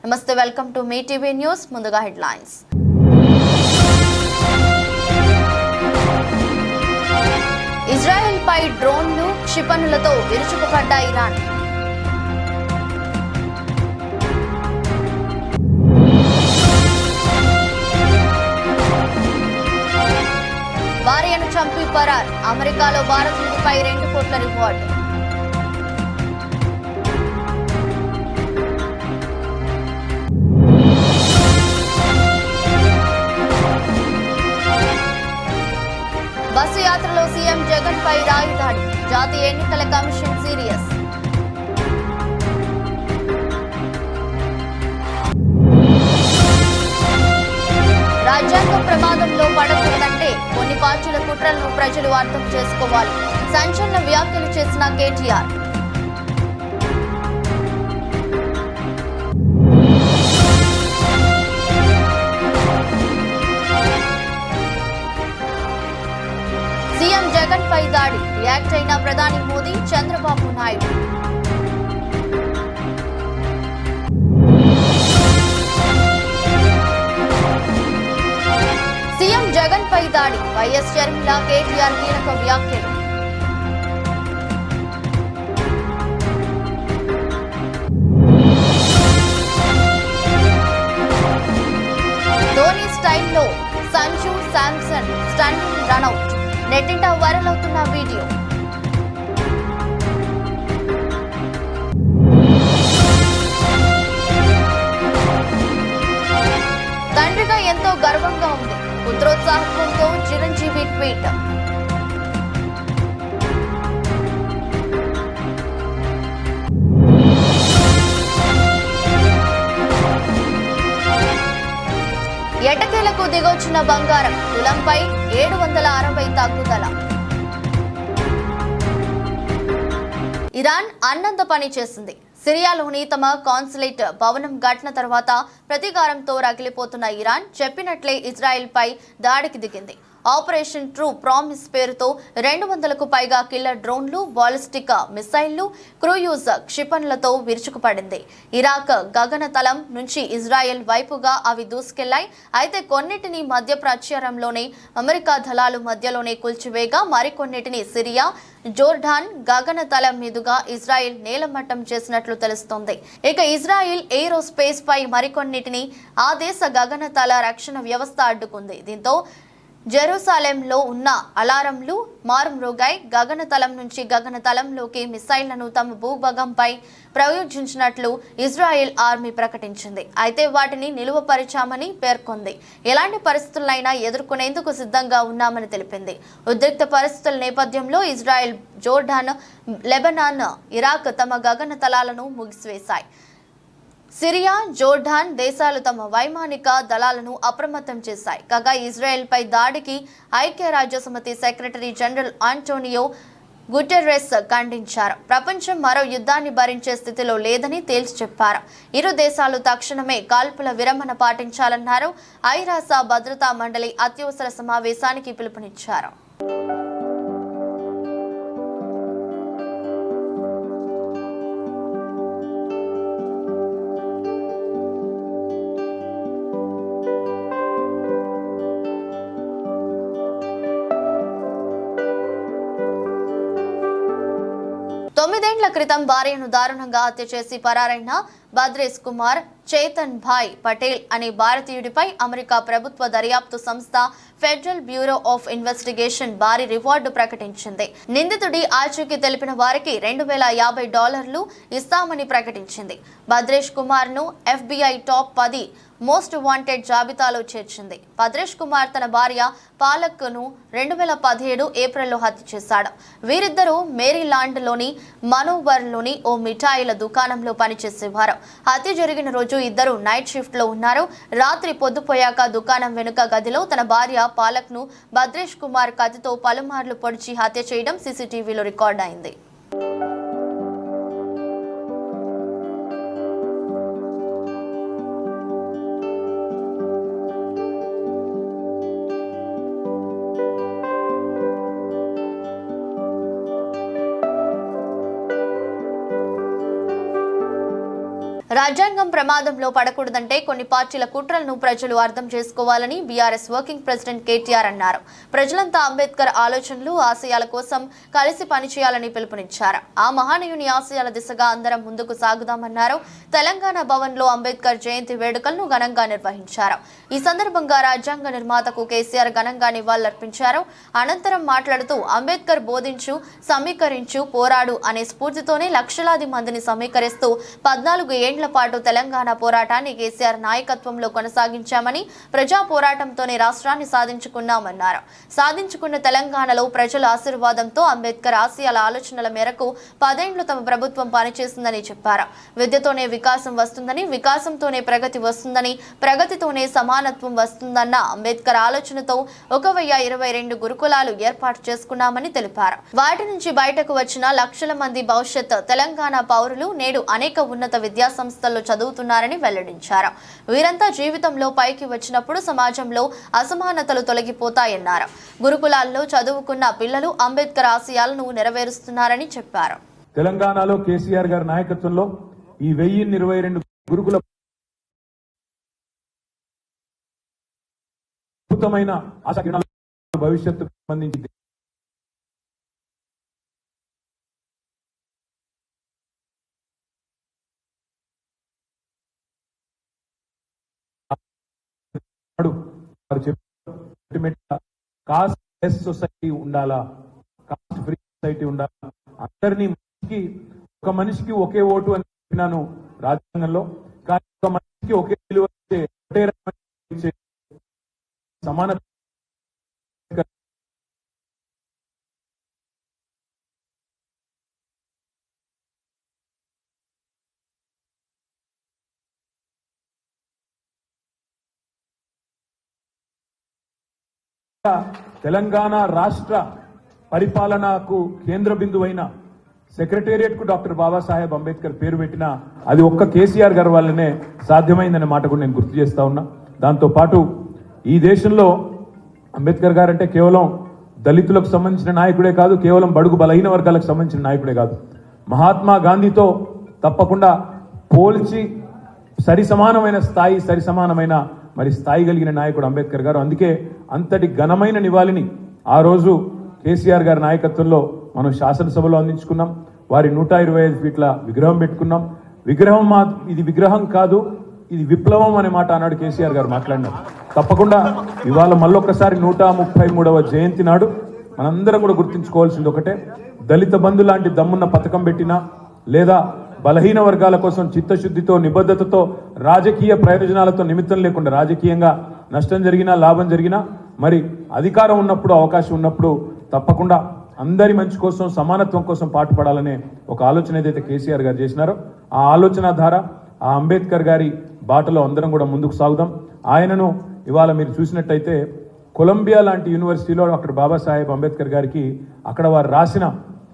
నమస్తే, welcome to me TV news. ముందుగా headlines. Israel పై డ్రోన్లు, క్షిపణులతో విరుచుకుపడ్డ ఇరాన్. భార్యను చంపి పరార్. అమెరికాలో భారతీయుడిపై 2 కోట్ల రివార్డు. బస్సు యాత్రలో సీఎం జగన్ పై రాయి దాడి. జాతీయ ఎన్నికల కమిషన్ సీరియస్. రాజ్యాంగం ప్రమాదంలో పడకూడదంటే కొన్ని పార్టీల కుట్రలను ప్రజలు అర్థం చేసుకోవాలి. సంచలన వ్యాఖ్యలు చేసిన కేటీఆర్. సీఎం జగన్ పై దాడి. రియాక్ట్ అయిన ప్రధాని మోదీ, చంద్రబాబు నాయుడు. సీఎం జగన్ పై దాడి. వైఎస్ షర్మిల, కేటీఆర్ కీలక వ్యాఖ్యలు. ధోని స్టైల్లో సంజు శాంసన్ స్టన్నింగ్ రన్అట్. నెట్టింట వైరల్ అవుతున్న వీడియో. తండ్రిగా ఎంతో గర్వంగా ఉంది. పుత్రోత్సాహంతో చిరంజీవి ట్వీట్. ఎటకేలకు దిగొచ్చిన బంగారం. తులంపై 760 తగ్గుదల. ఇరాన్ అన్నంత పని చేసింది. సిరియాలోని తమ కాన్సులేట్ భవనం ఘటన తర్వాత ప్రతీకారంతో రగిలిపోతున్న ఇరాన్ చెప్పినట్లే ఇజ్రాయెల్ పై దాడికి దిగింది. ఆపరేషన్ ట్రూ ప్రామిస్ పేరుతో 200కు పైగా కిల్లర్ డ్రోన్లు, బాలిస్టిక్ మిసైళ్లు, క్రూయూజ్ క్షిపణులతో విరుచుకుపడింది. ఇరాక్ గగనతలం నుంచి ఇజ్రాయెల్ వైపుగా అవి దూసుకెళ్లాయి. అయితే కొన్నిటిని మధ్య ప్రాచ్యారంలోనే అమెరికా దళాలు మధ్యలోనే కూల్చివేయగా మరికొన్నిటిని సిరియా, జోర్డాన్ గగనతలం మీదుగా ఇజ్రాయెల్ నేలమట్టం చేసినట్లు తెలుస్తోంది. ఇక ఇజ్రాయెల్ ఏరోస్పేస్ పై మరికొన్నిటిని ఆ దేశ గగనతల రక్షణ వ్యవస్థ అడ్డుకుంది. దీంతో జెరూసలేంలో ఉన్న అలారంలు మారుమ్రోగాయి. గగనతలం నుంచి గగనతలంలోకి మిసైళ్లను తమ భూభాగంపై ప్రయోగించినట్లు ఇజ్రాయెల్ ఆర్మీ ప్రకటించింది. అయితే వాటిని నిలువపరిచామని పేర్కొంది. ఎలాంటి పరిస్థితులైనా ఎదుర్కొనేందుకు సిద్ధంగా ఉన్నామని తెలిపింది. ఉద్రిక్త పరిస్థితుల నేపథ్యంలో ఇజ్రాయెల్, జోర్డాన్, లెబనాన్, ఇరాక్ తమ గగనతలాలను ముగిసివేశాయి. సిరియా, జోర్డాన్ దేశాలు తమ వైమానిక దళాలను అప్రమత్తం చేశాయి. కాగా ఇజ్రాయెల్ పై దాడికి ఐక్యరాజ్యసమితి సెక్రటరీ జనరల్ ఆంటోనియో గుటెర్రెస్ ఖండించారు. ప్రపంచం మరో యుద్ధాన్ని భరించే స్థితిలో లేదని తేల్చి చెప్పారు. ఇరు దేశాలు తక్షణమే కాల్పుల విరమణ పాటించాలన్నారు. ఐరాస భద్రతా మండలి అత్యవసర సమావేశానికి పిలుపునిచ్చారు. తొమ్మిదేండ్ల క్రితం భార్యను దారుణంగా హత్య చేసి పరారైన బద్రేష్ కుమార్ చేతన్ భాయ్ పటేల్ అనే భారతీయుడిపై అమెరికా ప్రభుత్వ దర్యాప్తు సంస్థ ఫెడరల్ బ్యూరో ఆఫ్ ఇన్వెస్టిగేషన్ భారీ రివార్డు ప్రకటించింది. నిందితుడి ఆచూకీ తెలిపిన వారికి $2,050 ఇస్తామని ప్రకటించింది. బద్రేష్ కుమార్ ను FBI టాప్ 10 మోస్ట్ వాంటెడ్ జాబితాలో చేర్చింది. భద్రేష్ కుమార్ తన భార్య పాలక్ ను 2017 ఏప్రిల్లో హత్య చేశాడు. వీరిద్దరూ మేరీలాండ్లోని మనోవర్లోని ఓ మిఠాయిల దుకాణంలో పనిచేసేవారు. హత్య జరిగిన రోజు ఇద్దరు నైట్ షిఫ్ట్ లో ఉన్నారు. రాత్రి పొద్దుపోయాక దుకాణం వెనుక గదిలో తన భార్య పాలక్ ను భద్రేష్ కుమార్ కత్తితో పలుమార్లు పొడిచి హత్య చేయడం CCTVలో రికార్డ్ అయింది. రాజ్యాంగం ప్రమాదంలో పడకూడదంటే కొన్ని పార్టీల కుట్రలను ప్రజలు అర్థం చేసుకోవాలని బీఆర్ఎస్ వర్కింగ్ ప్రెసిడెంట్ కేటీఆర్ అన్నారు. ప్రజలంతా అంబేద్కర్ ఆలోచనలు, ఆశయాల కోసం కలిసి పనిచేయాలని పిలుపునిచ్చారు. ఆ మహానీయుని ఆశయాల దిశగా అందరం ముందుకు సాగుదామన్నారు. తెలంగాణ భవన్లో అంబేద్కర్ జయంతి వేడుకలను ఘనంగా నిర్వహించారు. ఈ సందర్భంగా రాజ్యాంగ నిర్మాతకు కేసీఆర్ ఘనంగా నివాళులర్పించారు. అనంతరం మాట్లాడుతూ అంబేద్కర్ బోధించు, సమీకరించు, పోరాడు అనే స్ఫూర్తితోనే లక్షలాది మందిని సమీకరిస్తూ 14 ఏళ్ల పాటు తెలంగాణ పోరాటాన్ని కేసీఆర్ నాయకత్వంలో కొనసాగించామని, ప్రజా పోరాటంతోనే రాష్ట్రాన్ని సాధించుకున్నామన్నారు. సాధించుకున్న తెలంగాణలో ప్రజల ఆశీర్వాదంతో అంబేద్కర్ ఆశయాల ఆలోచనల మేరకు 10 ఏళ్లు తమ ప్రభుత్వం పనిచేసిందని చెప్పారు. విద్యతోనే వికాసం వస్తుందని, వికాసంతోనే ప్రగతి వస్తుందని, ప్రగతితోనే సమానత్వం వస్తుందన్న అంబేద్కర్ ఆలోచనతో 1022 గురుకులాలు ఏర్పాటు చేసుకున్నామని తెలిపారు. వాటి నుంచి బయటకు వచ్చిన లక్షల మంది భవిష్యత్ తెలంగాణ పౌరులు నేడు అనేక ఉన్నత విద్యా సంస్థల్లో చదువుతున్నారని వెల్లడించారు. వీరంతా జీవితంలో పైకి వచ్చినప్పుడు సమాజంలో అసమానతలు తొలగిపోతాయన్నారు. గురుకులాల్లో చదువుకున్న పిల్లలు అంబేద్కర్ ఆశయాలను నెరవేరుస్తున్నారని చెప్పారు. తెలంగాణలో కేసీఆర్ గారి నాయకత్వంలో ఈ 1022 గురుకుల అద్భుతమైన భవిష్యత్తు సంబంధించి కాస్ట్ లెస్ సొసైటీ ఉండాలా, కాస్ట్ ఫ్రీ సొసైటీ ఉండాలా, అందరినీ ఒక మనిషికి ఒకే ఓటు అని చెప్పినాను రాజ్యాంగంలో. కానీ ఒక మనిషికి ఒకే విలువ సమాన తెలంగాణ రాష్ట్ర పరిపాలనకు కేంద్ర బిందువైన సెక్రటేరియట్ కు డాక్టర్ బాబాసాహెబ్ అంబేద్కర్ పేరు పెట్టిన అది ఒక్క కేసీఆర్ గారి వల్లనే సాధ్యమైందనే మాట కూడా నేను గుర్తు చేస్తా ఉన్నా. దాంతో పాటు ఈ దేశంలో అంబేద్కర్ గారు అంటే కేవలం దళితులకు సంబంధించిన నాయకుడే కాదు, కేవలం బడుగు బలహీన వర్గాలకు సంబంధించిన నాయకుడే కాదు, మహాత్మా గాంధీతో తప్పకుండా పోల్చి సరిసమానమైన స్థాయి కలిగిన నాయకుడు అంబేద్కర్ గారు. అందుకే అంతటి ఘనమైన నివాళిని ఆ రోజు కేసీఆర్ గారి నాయకత్వంలో మనం శాసనసభలో అందించుకున్నాం. వారి 125 ఫీట్ల విగ్రహం పెట్టుకున్నాం. ఇది విగ్రహం కాదు, ఇది విప్లవం అనే మాట ఆనాడు కేసీఆర్ గారు మాట్లాడినారు. తప్పకుండా ఇవాళ మళ్ళొక్కసారి 133వ జయంతి నాడు మనందరం కూడా గుర్తుంచుకోవాల్సింది ఒకటే, దళిత బంధు లాంటి దమ్మున్న పథకం పెట్టినా లేదా బలహీన వర్గాల కోసం చిత్తశుద్ధితో, నిబద్ధతతో, రాజకీయ ప్రయోజనాలతో నిమిత్తం లేకుండా రాజకీయంగా నష్టం జరిగినా లాభం జరిగినా మరి అధికారం ఉన్నప్పుడు, అవకాశం ఉన్నప్పుడు తప్పకుండా అందరి మంచి కోసం, సమానత్వం కోసం పాటుపడాలనే ఒక ఆలోచన ఏదైతే కేసీఆర్ గారు చేసినారో ఆ ఆలోచన ద్వారా ఆ అంబేద్కర్ గారి బాటలో అందరం కూడా ముందుకు సాగుదాం. ఆయనను ఇవాళ మీరు చూసినట్టయితే కొలంబియా లాంటి యూనివర్సిటీలో అక్కడ బాబాసాహెబ్ అంబేద్కర్ గారికి అక్కడ వారు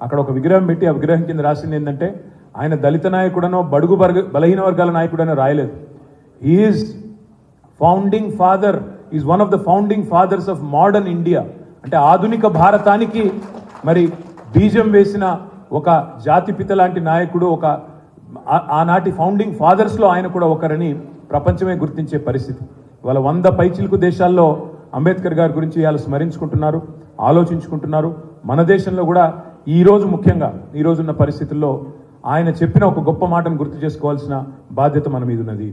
అక్కడ ఒక విగ్రహం పెట్టి ఆ విగ్రహం కింద రాసింది ఏంటంటే ఆయన దళిత నాయకుడనో బడుగు బలహీన వర్గాల నాయకుడనో రాయలేదు. Is one of the founding fathers of modern India. అంటే ఆధునిక భారతానికి మరి బీజం వేసిన ఒక జాతిపిత లాంటి నాయకుడు, ఒక ఆనాటి ఫౌండింగ్ ఫాదర్స్ లో ఆయన కూడా ఒకరని ప్రపంచమే గుర్తించే పరిస్థితి. వాళ్ళ 100 పైచిలకు దేశాల్లో అంబేద్కర్ గారి గురించి ఇవాళ స్మరించుకుంటున్నారు, ఆలోచించుకుంటున్నారు. మన దేశంలో కూడా ఈరోజు ముఖ్యంగా ఈరోజున్న పరిస్థితుల్లో ఆయన చెప్పిన ఒక గొప్ప మాటను గుర్తు చేసుకోవాల్సిన బాధ్యత మన మీద ఉన్నది.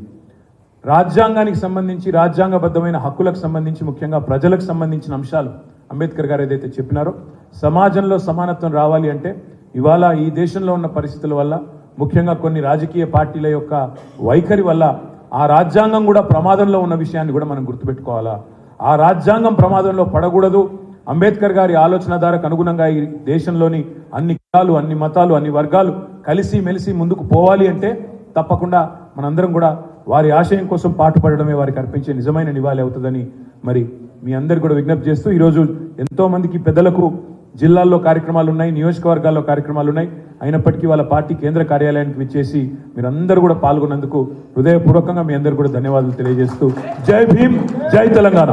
రాజ్యాంగానికి సంబంధించి, రాజ్యాంగబద్ధమైన హక్కులకు సంబంధించి, ముఖ్యంగా ప్రజలకు సంబంధించిన అంశాలు అంబేద్కర్ గారు ఏదైతే చెప్పినారో సమాజంలో సమానత్వం రావాలి అంటే ఇవాళ ఈ దేశంలో ఉన్న పరిస్థితుల వల్ల, ముఖ్యంగా కొన్ని రాజకీయ పార్టీల యొక్క వైఖరి వల్ల ఆ రాజ్యాంగం కూడా ప్రమాదంలో ఉన్న విషయాన్ని కూడా మనం గుర్తుపెట్టుకోవాలా. ఆ రాజ్యాంగం ప్రమాదంలో పడకూడదు. అంబేద్కర్ గారి ఆలోచన ధారకు అనుగుణంగా ఈ దేశంలోని అన్ని కులాలు, అన్ని మతాలు, అన్ని వర్గాలు కలిసి మెలిసి ముందుకు పోవాలి అంటే తప్పకుండా మనందరం కూడా వారి ఆశయం కోసం పాటుపడడమే వారికి అర్పించే నిజమైన నివాళి అవుతుందని మరి మీ అందరు కూడా విజ్ఞప్తి చేస్తూ, ఈరోజు ఎంతో మందికి పెద్దలకు జిల్లాల్లో కార్యక్రమాలు ఉన్నాయి, నియోజకవర్గాల్లో కార్యక్రమాలు ఉన్నాయి. అయినప్పటికీ వాళ్ళ పార్టీ కేంద్ర కార్యాలయానికి విచ్చేసి మీరందరూ కూడా పాల్గొన్నందుకు హృదయపూర్వకంగా మీ అందరు కూడా ధన్యవాదాలు తెలియజేస్తూ జై భీమ్, జై తెలంగాణ.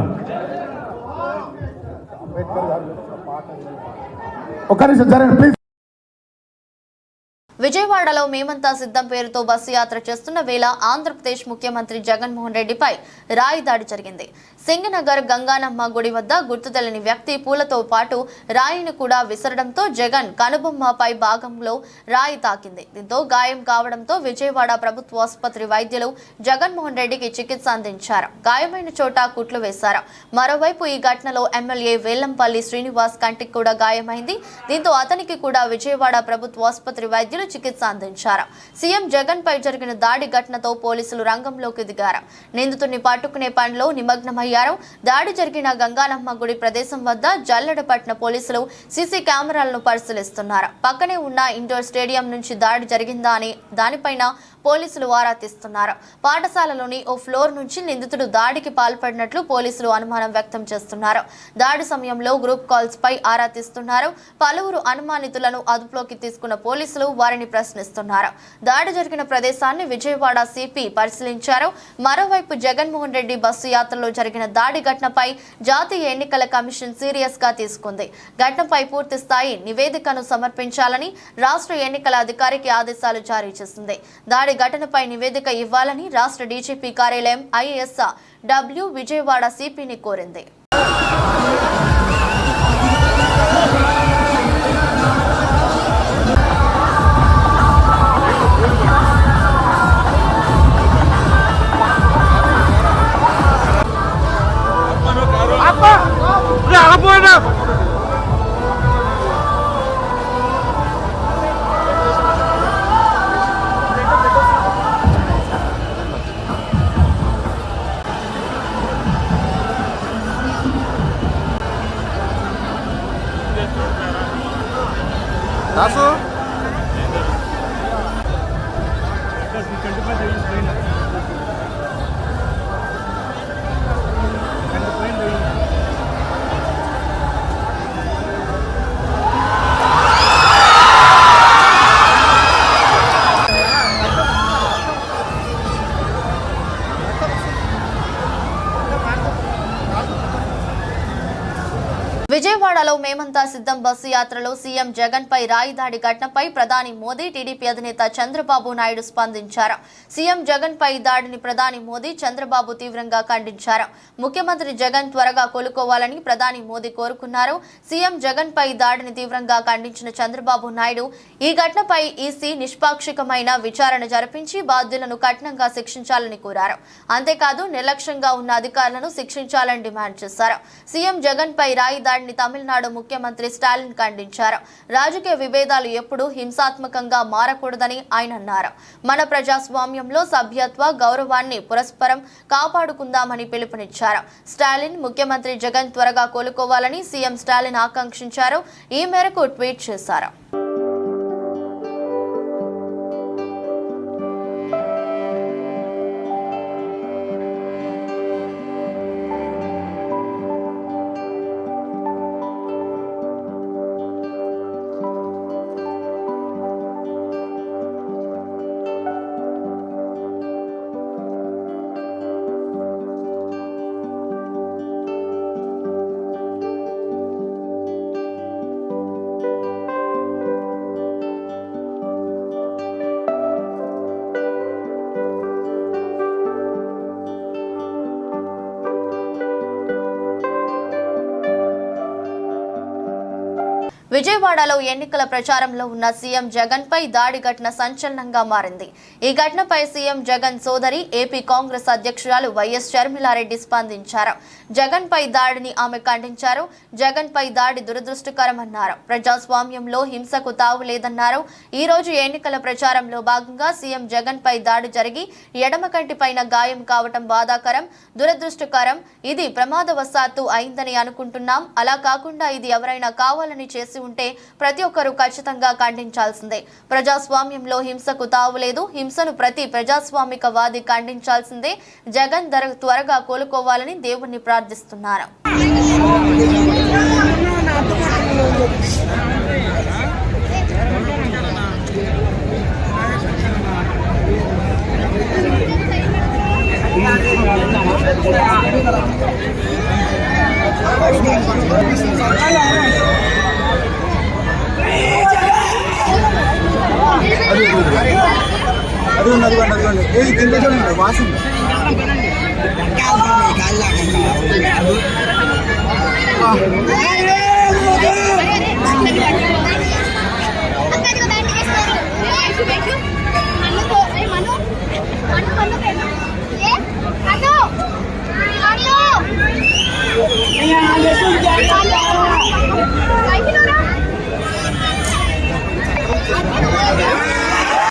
విజయవాడలో మేమంతా సిద్ధం పేరుతో బస్సు యాత్ర చేస్తున్న వేళ ఆంధ్రప్రదేశ్ ముఖ్యమంత్రి జగన్మోహన్ రెడ్డిపై రాయి దాడి జరిగింది. సింగనగర్ గంగానమ్మ గుడి వద్ద గుర్తు తెలియని వ్యక్తి పూలతో పాటు రాయిని కూడా విసరడంతో జగన్ కనుబొమ్మపై భాగంలో రాయి తాకింది. దీంతో గాయం కావడంతో విజయవాడ ప్రభుత్వ ఆసుపత్రి వైద్యులు జగన్మోహన్ రెడ్డికి చికిత్స అందించారు. గాయమైన చోట కుట్లు వేశారు. మరోవైపు ఈ ఘటనలో ఎమ్మెల్యే వేలంపల్లి శ్రీనివాస్ కంటికి కూడా గాయమైంది. దీంతో అతనికి కూడా విజయవాడ ప్రభుత్వ ఆసుపత్రి వైద్యులు చికిత్స అందించారు. సీఎం జగన్ పై జరిగిన దాడి ఘటనతో పోలీసులు రంగంలోకి దిగారు. నిందితుడిని పట్టుకునే పనిలో నిమగ్నమయ్యారు. దాడి జరిగిన గంగానమ్మ గుడి ప్రదేశం వద్ద జల్లెడపట్టిన పోలీసులు సీసీ కెమెరాలను పరిశీలిస్తున్నారు. పక్కనే ఉన్న ఇండోర్ స్టేడియం నుంచి దాడి జరిగిందా అని దానిపైన పోలీసులు ఆరా తీస్తున్నారు. పాఠశాలలోని ఓ ఫ్లోర్ నుంచి నిందితుడు దాడికి పాల్పడినట్లు పోలీసులు అనుమానం వ్యక్తం చేస్తున్నారు. దాడి సమయంలో గ్రూప్ కాల్స్ పై ఆరా తీస్తున్నారు. పలువురు అనుమానితులను అదుపులోకి తీసుకున్న పోలీసులు వారిని ప్రశ్నిస్తున్నారు. దాడి జరిగిన ప్రదేశాన్ని విజయవాడ సిపి పరిశీలించారు. మరోవైపు జగన్మోహన్ రెడ్డి బస్సు యాత్రలో జరిగిన దాడి ఘటనపై జాతీయ ఎన్నికల కమిషన్ సీరియస్ గా తీసుకుంది. ఘటనపై పూర్తి స్థాయి నివేదికను సమర్పించాలని రాష్ట్ర ఎన్నికల అధికారికి ఆదేశాలు జారీ చేసింది. దాడి ఘటనపై నివేదిక ఇవ్వాలని రాష్ట్ర డీజీపీ కార్యాలయం ఐఏఎస్ డబ్ల్యూ విజయవాడ సిపిని కోరింది. దాసు విజయవాడలో మేమంతా సిద్ధం బస్సు యాత్రలో సీఎం జగన్ పై రాయి దాడి ఘటనపై ప్రధాని మోదీ, టీడీపీ అధినేత చంద్రబాబు నాయుడు స్పందించారు. సీఎం జగన్ పై దాడిని ప్రధాని మోదీ, చంద్రబాబు తీవ్రంగా ఖండించారు. ముఖ్యమంత్రి జగన్ త్వరగా కోలుకోవాలని ప్రధాని మోదీ కోరుకున్నారు. సీఎం జగన్ పై దాడిని తీవ్రంగా ఖండించిన చంద్రబాబు నాయుడు ఈ ఘటనపై ఈసీ నిష్పాక్షికమైన విచారణ జరిపించి బాధ్యులను కఠినంగా శిక్షించాలని కోరారు. అంతేకాదు నిర్లక్ష్యంగా ఉన్న అధికారులను శిక్షించాలని డిమాండ్ చేశారు. సీఎం జగన్ పై రాయి దాడిని తమిళనాడు ముఖ్యమంత్రి స్టాలిన్ ఖండించారు. రాజకీయ విభేదాలు ఎప్పుడూ హింసాత్మకంగా మారకూడదని ఆయన అన్నారు. మన ప్రజాస్వామ్యంలో సభ్యత్వ గౌరవాన్ని పరస్పరం కాపాడుకుందామని పిలుపునిచ్చారు. స్టాలిన్ ముఖ్యమంత్రి జగన్ త్వరగా కోలుకోవాలని సీఎం స్టాలిన్ ఆకాంక్షించారు. ఈ మేరకు ట్వీట్ చేశారు. విజయవాడలో ఎన్నికల ప్రచారంలో ఉన్న సీఎం జగన్ పై దాడి ఘటన సంచలనంగా మారింది. ఈ ఘటనపై సీఎం జగన్ సోదరి ఏపీ కాంగ్రెస్ అధ్యక్షురాలు వైఎస్ షర్మిలారెడ్డి స్పందించారు. జగన్ పై దాడిని ఆమె ఖండించారు. జగన్ పై దాడి దురదృష్టకరమన్నారు. ప్రజాస్వామ్యంలో హింసకు తావు లేదన్నారు. ఈ రోజు ఎన్నికల ప్రచారంలో భాగంగా సీఎం జగన్ పై దాడి జరిగి ఎడమ కంటి పైన గాయం కావటం బాధాకరం, దురదృష్టకరం. ఇది ప్రమాదవశాత్తు అయిందని అనుకుంటున్నాం. అలా కాకుండా ఇది ఎవరైనా కావాలని చేసి ఉంటే ప్రతి ఒక్కరూ ఖచ్చితంగా ఖండించాల్సిందే. ప్రజాస్వామ్యంలో హింసకు తావులేదు. హింసను ప్రతి ప్రజాస్వామికవాది ఖండించాల్సిందే. జగన్ త్వరగా కోలుకోవాలని దేవుణ్ణి ప్రార్థిస్తున్నారు. Please, అది ఏది కింద చూడండి వాసన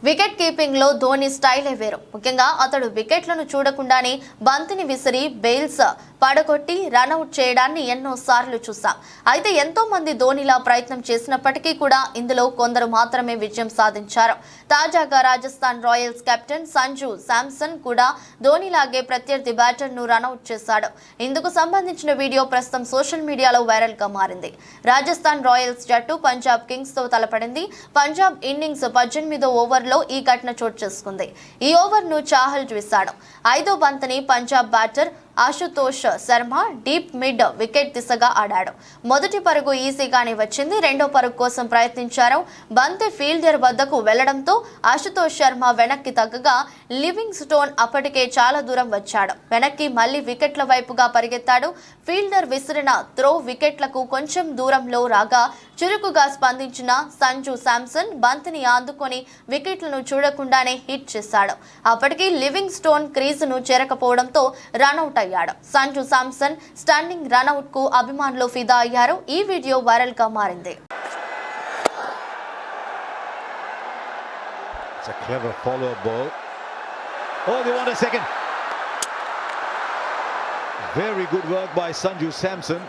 వికెట్ కీపింగ్ లో ధోని స్టైలే వేరు. ముఖ్యంగా అతడు వికెట్లను చూడకుండానే బంతిని విసిరి బెయిల్స్ పడగొట్టి రన్అట్ చేయడాన్ని ఎన్నో సార్లు చూసాం. అయితే ఎంతో మంది ధోనిలా ప్రయత్నం చేసినప్పటికీ కూడా ఇందులో కొందరు మాత్రమే విజయం సాధించారు. తాజాగా రాజస్థాన్ రాయల్స్ కెప్టెన్ సంజు శాంసన్ కూడా ధోనిలాగే ప్రత్యర్థి బ్యాటర్ ను రన్అట్ చేశాడు. ఇందుకు సంబంధించిన వీడియో ప్రస్తుతం సోషల్ మీడియాలో వైరల్ గా మారింది. రాజస్థాన్ రాయల్స్ జట్టు పంజాబ్ కింగ్స్ తో తలపడింది. పంజాబ్ ఇన్నింగ్స్ 18వ ఓవర్లో ఈ ఘటన చోటు చేసుకుంది. ఈ ఓవర్ ను చాహల్ చూశాడు. 5వ బంతిని Punjab batter Ashutosh Sharma deep mid wicket దిశగా ఆడాడు. మొదటి పరుగు ఈజీగానే వచ్చింది. రెండో పరుగు కోసం ప్రయత్నించారు. బంతి ఫీల్డర్ వద్దకు వెళ్లడంతో ఆశుతోష్ శర్మ వెనక్కి తగ్గగా లివింగ్ స్టోన్ అప్పటికే చాలా దూరం వచ్చాడు. వెనక్కి మళ్లీ వికెట్ల వైపుగా పరిగెత్తాడు. ఫీల్డర్ విసిరిన త్రో వికెట్లకు కొంచెం దూరంలో రాగా చురుకుగా స్పందించిన సంజు శాంసన్ బంతిని అందుకొని వికెట్లను చూడకుండానే హిట్ చేశాడు. అప్పటికి లివింగ్ స్టోన్ క్రీజును చేరకపోవడంతో రన్అట్ అయ్యాడు. సంజు శాంసన్ స్టన్నింగ్ రన్అట్ కు అభిమానులు ఫిదా అయ్యారు. ఈ వీడియో వైరల్ గా మారింది. It's a clever follow-up ball. Oh, they want a second. Very good work by Sanju Samson.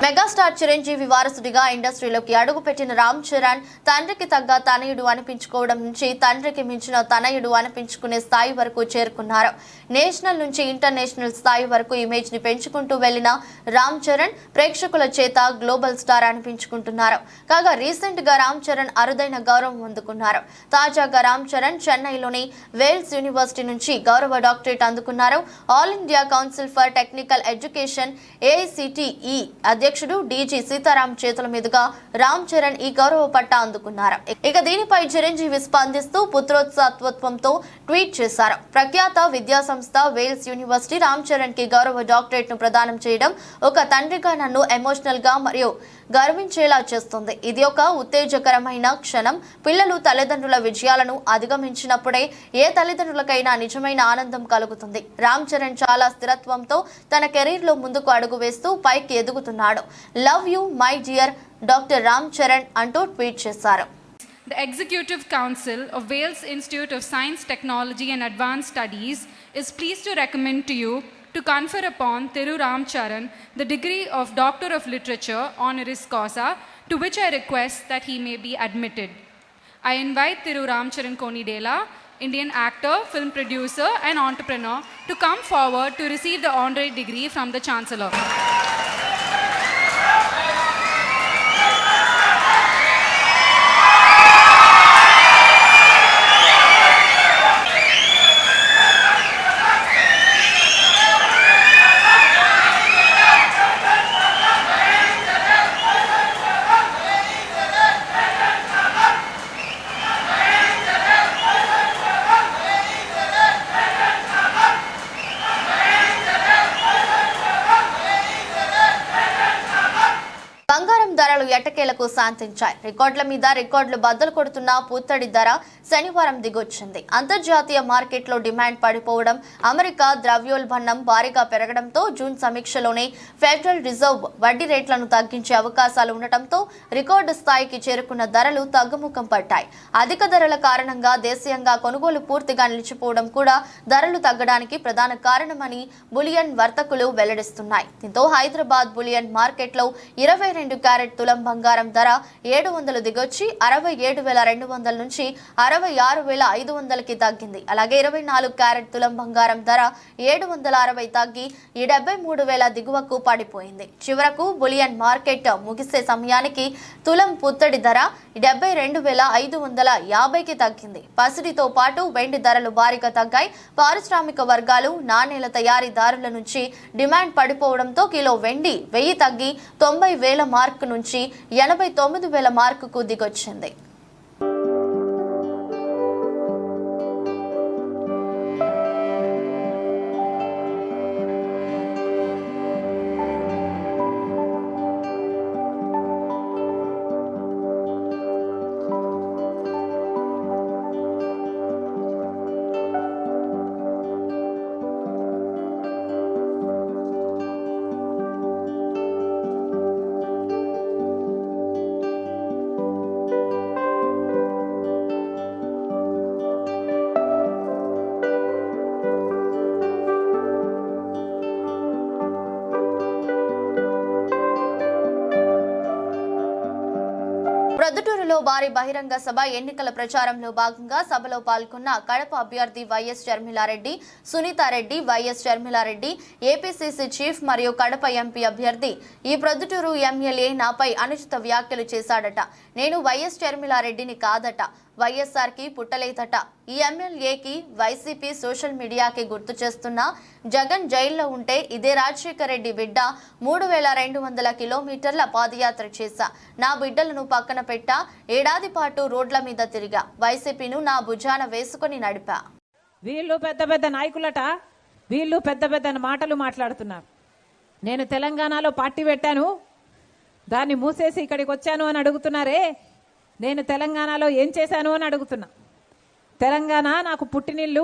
Megastar Chiranjeevi వారసుడిగా ఇండస్ట్రీలోకి అడుగుపెట్టిన రామ్ చరణ్ తండ్రికి తగ్గ తనయుడు అనిపించుకోవడం నుంచి తండ్రికి మించిన తనయుడు అనిపించుకునే స్థాయి వరకు చేరుకున్నారు. నేషనల్ నుంచి ఇంటర్నేషనల్ స్థాయి వరకు ఇమేజ్ ని పెంచుకుంటూ వెళ్లిన రామ్ చరణ్ ప్రేక్షకుల చేత గ్లోబల్ స్టార్ అనిపించుకుంటున్నారు. కాగా రీసెంట్ గా రామ్ చరణ్ అరుదైన గౌరవం అందుకున్నారు. తాజాగా రామ్ చరణ్ చెన్నైలోని వేల్స్ యూనివర్సిటీ నుంచి గౌరవ డాక్టరేట్ అందుకున్నారు. All India council for technical education AICTE అధ్యక్షుడు DG సీతారాం చేతుల మీదుగా రామ్ చరణ్ ఈ గౌరవ పట్టా అందుకున్నారు. ఇక దీనిపై చిరంజీవి స్పందిస్తూ పుత్రోత్సాహత్వంతో ట్వీట్ చేశారు. ప్రఖ్యాత విద్యా సంస్థ వేల్స్ యూనివర్సిటీ రామ్ చరణ్ కి గౌరవ డాక్టరేట్ ను ప్రదానం చేయడం ఒక తండ్రిగా నన్ను ఎమోషనల్ గా మరియు గర్వించేలా చేస్తుంది. ఇది ఒక ఉత్తేజకరమైన క్షణం. పిల్లలు తల్లిదండ్రుల విజయాలను అధిగమించినప్పుడే ఏ తల్లిదండ్రులకైనా నిజమైన ఆనందం కలుగుతుంది. రామ్ చరణ్ చాలా స్థిరత్వంతో తన కెరీర్ లో ముందుకు అడుగు వేస్తూ పైకి ఎదుగుతున్నాడు. Love you my dear doctor Ram Charan అంటూ ట్వీట్ చేశారు. The Executive Council of Wales Institute of Science, Technology and Advanced Studies is pleased to recommend to you to confer upon Thiru Ram Charan the degree of Doctor of Literature honoris causa, to which I request that he may be admitted. I invite Thiru Ram Charan Konidela, Indian actor, film producer and entrepreneur, to come forward to receive the honorary degree from the Chancellor. బంగారం ధరలు ఎట్టకేలకు శాంతించాయి. రికార్డుల మీద రికార్డులు బద్దలు కొడుతున్న పుత్తడి ధర శనివారం దిగొచ్చింది. అంతర్జాతీయ మార్కెట్లో డిమాండ్ పడిపోవడం, అమెరికా ద్రవ్యోల్బణం భారీగా పెరగడంతో జూన్ సమీక్షలోనే ఫెడరల్ రిజర్వ్ వడ్డీ రేట్లను తగ్గించే అవకాశాలు ఉండటంతో రికార్డు స్థాయికి చేరుకున్న ధరలు తగ్గుముఖం పట్టాయి. అధిక ధరల కారణంగా దేశీయంగా కొనుగోలు పూర్తిగా నిలిచిపోవడం కూడా ధరలు తగ్గడానికి ప్రధాన కారణమని బులియన్ వర్తకులు వెల్లడిస్తున్నాయి. దీంతో హైదరాబాద్ బులియన్ మార్కెట్లో 22 క్యారెట్ తులం బంగారం ధర 700 దిగొచ్చి 67,200 నుంచి 66,500కి తగ్గింది. అలాగే 24 క్యారెట్ తులం బంగారం ధర 760 తగ్గి 73,000 దిగువకు పడిపోయింది. చివరకు బులియన్ మార్కెట్ ముగిసే సమయానికి తులం పుత్తడి ధర 72,550కి తగ్గింది. పసిడితో పాటు వెండి ధరలు భారీగా తగ్గాయి. పారిశ్రామిక వర్గాలు, నాణేల తయారీదారుల నుంచి డిమాండ్ పడిపోవడంతో కిలో వెండి 1000 తగ్గి 90,000 మార్కు నుంచి 89,000 మార్కుకు దిగొచ్చింది. పుత్తూరులో భారీ బహిరంగ సభ ఎన్నికల ప్రచారంలో భాగంగా సభలో పాల్గొన్న కడప అభ్యర్థి YS Sharmila Reddy, Sunitha Reddy, YS Sharmila Reddy, APCC chief మరియు కడప ఎంపీ అభ్యర్థి ఈ ప్రొద్దుటూరు ఎమ్మెల్యే నాపై అనుచిత వ్యాఖ్యలు చేశాడట. నేను వైఎస్ షర్మిలారెడ్డిని కాదట, వైఎస్ఆర్ కి పుట్టలేదట. ఈ ఎమ్మెల్యేకి వైసీపీ సోషల్ మీడియాకి గుర్తు చేస్తున్న జగన్ జైల్లో ఉంటే ఇదే రాజశేఖర రెడ్డి బిడ్డ 3200 కిలోమీటర్ల పాదయాత్ర చేశా. నా బిడ్డలను పక్కన పెట్టా, ఏడాది పాటు రోడ్ల మీద తిరిగా, వైసీపీను నా భుజాన వేసుకొని నడిపా. వీళ్ళు పెద్ద పెద్ద నాయకులట, వీళ్ళు పెద్ద పెద్ద మాటలు మాట్లాడుతున్నారు. నేను తెలంగాణలో పార్టీ పెట్టాను, దాన్ని మూసేసి ఇక్కడికి వచ్చాను అని అడుగుతున్నారే. నేను తెలంగాణలో ఏం చేశాను అని అడుగుతున్నా. తెలంగాణ నాకు పుట్టినిల్లు,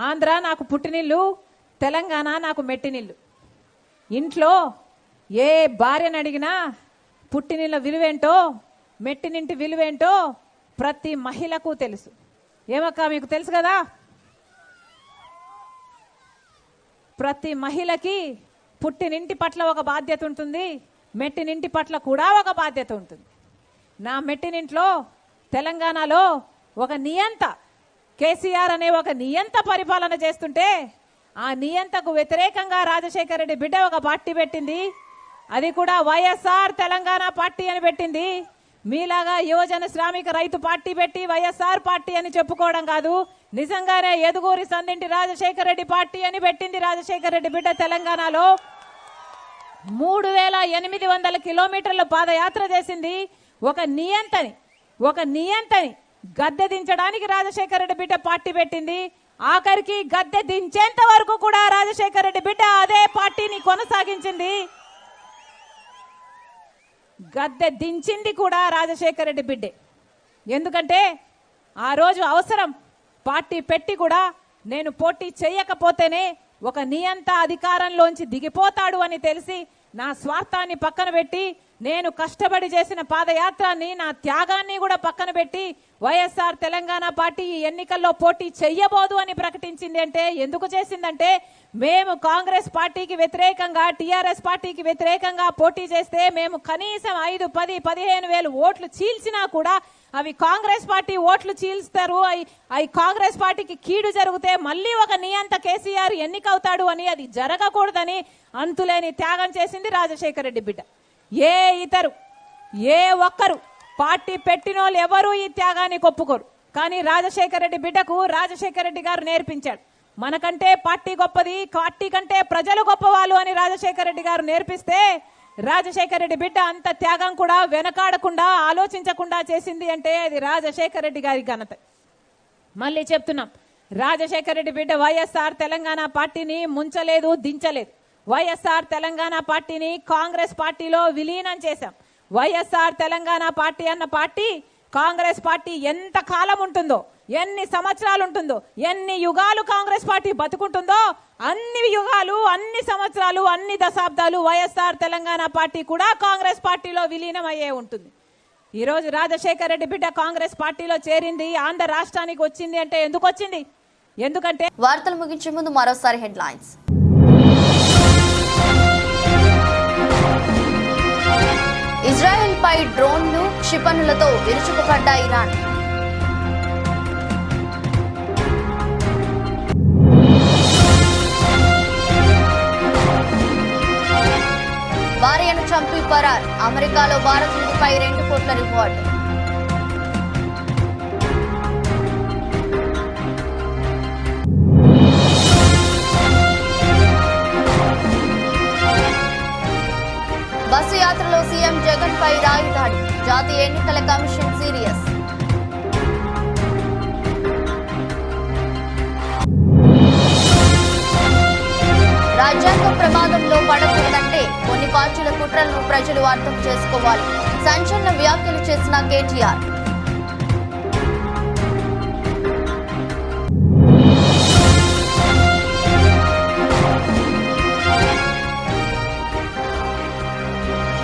ఆంధ్ర నాకు పుట్టినిల్లు, తెలంగాణ నాకు మెట్టినిల్లు. ఇంట్లో ఏ భార్యను అడిగినా పుట్టినిళ్ళ విలువేంటో, మెట్టినింటి విలువేంటో ప్రతి మహిళకు తెలుసు. ఏమక్క మీకు తెలుసు కదా? ప్రతి మహిళకి పుట్టినింటి పట్ల ఒక బాధ్యత ఉంటుంది, మెట్టినింటి పట్ల కూడా ఒక బాధ్యత ఉంటుంది. నా మెట్టినింట్లో తెలంగాణలో ఒక నియంత కేసీఆర్ అనే ఒక నియంత పరిపాలన చేస్తుంటే ఆ నియంతకు వ్యతిరేకంగా రాజశేఖర రెడ్డి బిడ్డ ఒక పార్టీ పెట్టింది. అది కూడా వైఎస్ఆర్ తెలంగాణ పార్టీ అని పెట్టింది. మీలాగా యువజన శ్రామిక రైతు పార్టీ పెట్టి వైఎస్ఆర్ పార్టీ అని చెప్పుకోవడం కాదు, నిజంగానే ఎదుగూరి సందింటి రాజశేఖర రెడ్డి పార్టీ అని పెట్టింది రాజశేఖర రెడ్డి బిడ్డ. తెలంగాణలో 3800 కిలోమీటర్ల పాదయాత్ర చేసింది. ఒక నియంతని గద్దె దించడానికి రాజశేఖర రెడ్డి బిడ్డ పార్టీ పెట్టింది. ఆఖరికి గద్దె దించేంత వరకు కూడా రాజశేఖర రెడ్డి బిడ్డ అదే పార్టీని కొనసాగించింది. గద్దె దించింది కూడా రాజశేఖర రెడ్డి బిడ్డే. ఎందుకంటే ఆ రోజు అవసరం పార్టీ పెట్టి కూడా నేను పోటీ చేయకపోతేనే ఒక నియంత అధికారంలోంచి దిగిపోతాడు అని తెలిసి నా స్వార్థాన్ని పక్కన పెట్టి, నేను కష్టపడి చేసిన పాదయాత్రాన్ని, నా త్యాగాన్ని కూడా పక్కన పెట్టి వైఎస్ఆర్ తెలంగాణ పార్టీ ఈ ఎన్నికల్లో పోటీ చెయ్యబోదు అని ప్రకటించింది. అంటే ఎందుకు చేసిందంటే, మేము కాంగ్రెస్ పార్టీకి వ్యతిరేకంగా, టీఆర్ఎస్ పార్టీకి వ్యతిరేకంగా పోటీ చేస్తే మేము కనీసం 5, 10, 15 వేలు ఓట్లు చీల్చినా కూడా అవి కాంగ్రెస్ పార్టీ ఓట్లు చీల్స్తారు, అవి కాంగ్రెస్ పార్టీకి కీడు జరిగితే మళ్ళీ ఒక నియంత కేసీఆర్ ఎన్నికవుతాడు అని, అది జరగకూడదని అంతులేని త్యాగం చేసింది రాజశేఖర రెడ్డి బిడ్డ. ఏ ఒక్కరు పార్టీ పెట్టినోళ్ళు ఎవరు ఈ త్యాగాన్ని ఒప్పుకోరు. కానీ రాజశేఖర రెడ్డి బిడ్డకు రాజశేఖర రెడ్డి గారు నేర్పించాడు. మనకంటే పార్టీ గొప్పది, పార్టీ కంటే ప్రజలు గొప్పవాళ్ళు అని రాజశేఖర రెడ్డి గారు నేర్పిస్తే, రాజశేఖర రెడ్డి బిడ్డ అంత త్యాగం కూడా వెనకాడకుండా, ఆలోచించకుండా చేసింది అంటే అది రాజశేఖర రెడ్డి గారి ఘనత. మళ్ళీ చెప్తున్నాం, రాజశేఖర రెడ్డి బిడ్డ వైఎస్ఆర్ తెలంగాణ పార్టీని ముంచలేదు, దించలేదు. వైఎస్ఆర్ తెలంగాణ పార్టీని కాంగ్రెస్ పార్టీలో విలీనం చేశాం. వైఎస్ఆర్ తెలంగాణ పార్టీ అన్న పార్టీ కాంగ్రెస్ పార్టీ ఎంత కాలం ఉంటుందో, ఎన్ని సంవత్సరాలు ఉంటుందో, ఎన్ని యుగాలు కాంగ్రెస్ పార్టీ బతుకుంటుందో, అన్ని యుగాలు, అన్ని సంవత్సరాలు, అన్ని దశాబ్దాలు వైఎస్ఆర్ తెలంగాణ పార్టీ కూడా కాంగ్రెస్ పార్టీలో విలీనం అయ్యే ఉంటుంది. ఈరోజు రాజశేఖర రెడ్డి బిడ్డ కాంగ్రెస్ పార్టీలో చేరింది, ఆంధ్ర రాష్ట్రానికి వచ్చింది అంటే ఎందుకు వచ్చింది? ఎందుకంటే వార్తలు ముగించే ముందు మరోసారి హెడ్లైన్స్. ఇజ్రాయెల్ పై డ్రోన్లు, క్షిపణులతో విరుచుకుపడ్డ ఇరాన్. భార్యను చంపి పరార్, అమెరికాలో భారతీయుడిపై 2 కోట్ల రివార్డు. బస్సు యాత్రలో సీఎం జగన్ పై రాయి దాడి, జాతీయ ఎన్నికల కమిషన్ సీరియస్. రాజ్యాంగం ప్రమాదంలో పడకూడదంటే కొన్ని పార్టీల కుట్రలను ప్రజలు అర్థం చేసుకోవాలి. సంచలన వ్యాఖ్యలు చేసిన కేటీఆర్.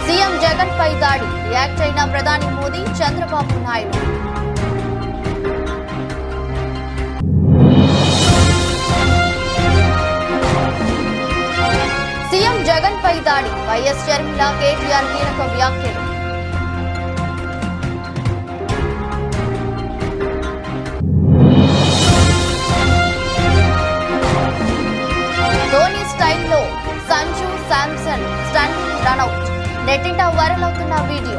సీఎం జగన్ పై దాడి, రియాక్ట్ అయిన ప్రధాని మోదీ, చంద్రబాబు నాయుడు. సీఎం జగన్ పై దాడి, వైఎస్ షర్మిల, కేటీఆర్ కీలక వ్యాఖ్యలు. నెట్టింట వైరల్ అవుతున్న వీడియో.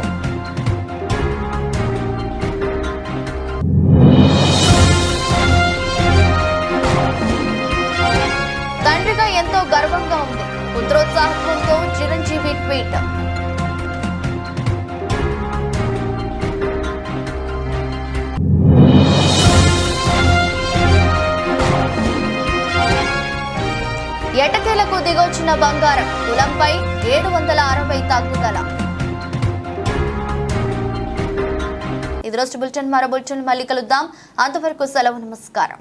తండ్రిగా ఎంతో గర్వంగా ఉంది. పుత్రోత్సాహంతో చిరంజీవి ట్వీట్. ఎటకేలకు దిగొచ్చిన బంగారం, తులంపై 760 తగ్గుదల. ఇది రోజు బులెటిన్. మరో బులెటిన్ మళ్ళీ కలుద్దాం. అంతవరకు సెలవు. నమస్కారం.